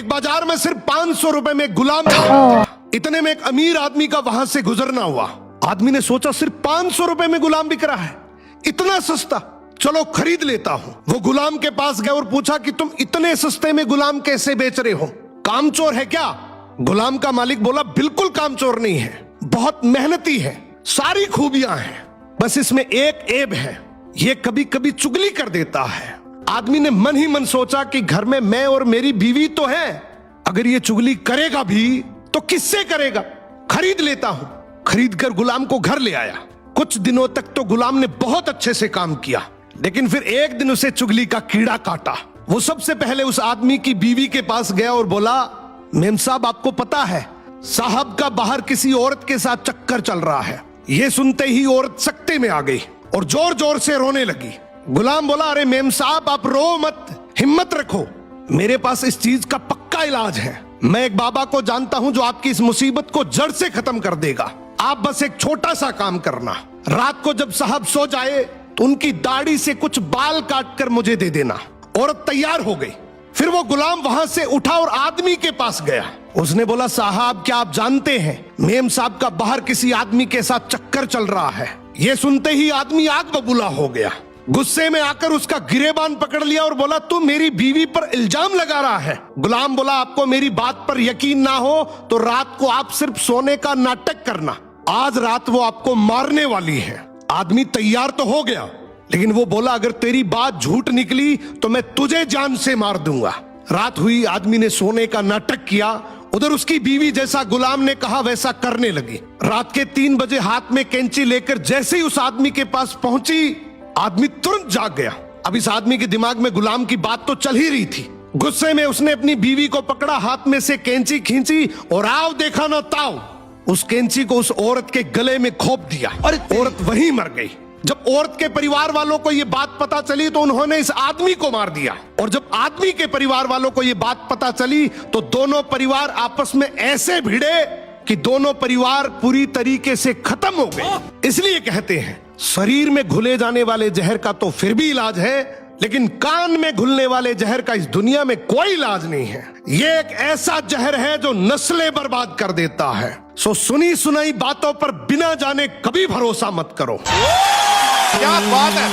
एक बाजार में सिर्फ 500 रुपए में गुलाम था। इतने में एक अमीर आदमी का वहां से गुजरना हुआ। आदमी ने सोचा सिर्फ 500 रुपए में गुलाम बिक रहा है, इतना सस्ता, चलो खरीद लेता हूं। वो गुलाम के पास गए और पूछा कि तुम इतने सस्ते में गुलाम कैसे बेच रहे हो, कामचोर है क्या? गुलाम का मालिक बोला बिल्कुल कामचोर नहीं है, बहुत मेहनती है, सारी खूबियां हैं, बस इसमें एक ऐब है, ये कभी कभी चुगली कर देता है। आदमी ने मन ही मन सोचा कि घर में मैं और मेरी बीवी तो है, अगर ये चुगली करेगा भी तो किससे करेगा, खरीद लेता हूं। खरीद कर गुलाम को घर ले आया। कुछ दिनों तक तो गुलाम ने बहुत अच्छे से काम किया, लेकिन फिर एक दिन उसे चुगली का कीड़ा काटा। वो सबसे पहले उस आदमी की बीवी के पास गया और बोला, मेम साहब आपको पता है साहब का बाहर किसी औरत के साथ चक्कर चल रहा है। ये सुनते ही औरत सकते में आ गई और जोर जोर से रोने लगी। गुलाम बोला, अरे मेम साहब आप रो मत, हिम्मत रखो, मेरे पास इस चीज का पक्का इलाज है। मैं एक बाबा को जानता हूं जो आपकी इस मुसीबत को जड़ से खत्म कर देगा। आप बस एक छोटा सा काम करना, रात को जब साहब सो जाए तो उनकी दाढ़ी से कुछ बाल काट कर मुझे दे देना। औरत तैयार हो गई। फिर वो गुलाम वहां से उठा और आदमी के पास गया। उसने बोला, साहब क्या आप जानते हैं मेम साहब का बाहर किसी आदमी के साथ चक्कर चल रहा है। ये सुनते ही आदमी आग बबूला हो गया। गुस्से में आकर उसका गिरेबान पकड़ लिया और बोला, तू मेरी बीवी पर इल्जाम लगा रहा है। गुलाम बोला, आपको मेरी बात पर यकीन ना हो तो रात को आप सिर्फ सोने का नाटक करना, आज रात वो आपको मारने वाली है। आदमी तैयार तो हो गया, लेकिन वो बोला, अगर तेरी बात झूठ निकली तो मैं तुझे जान से मार दूंगा। रात हुई, आदमी ने सोने का नाटक किया। उधर उसकी बीवी जैसा गुलाम ने कहा वैसा करने लगी। रात के 3 बजे हाथ में कैंची लेकर जैसे ही उस आदमी के पास पहुंची, आदमी तुरंत जाग गया। अब इस आदमी के दिमाग में गुलाम की बात तो चल ही रही थी। गुस्से में उसने अपनी बीवी को पकड़ा, हाथ में से कैंची खींची और आओ देखा ना ताओ, उस कैंची को उस औरत के गले में खोप दिया। औरत वहीं मर गई। जब औरत के परिवार वालों को यह बात पता चली तो उन्होंने इस आदमी को मार दिया। और जब आदमी के परिवार वालों को यह बात पता चली तो दोनों परिवार आपस में ऐसे भिड़े कि दोनों परिवार पूरी तरीके से खत्म हो गए। इसलिए कहते हैं शरीर में घुले जाने वाले जहर का तो फिर भी इलाज है, लेकिन कान में घुलने वाले जहर का इस दुनिया में कोई इलाज नहीं है। ये एक ऐसा जहर है जो नस्लें बर्बाद कर देता है। सो सुनी सुनाई बातों पर बिना जाने कभी भरोसा मत करो। क्या बात है।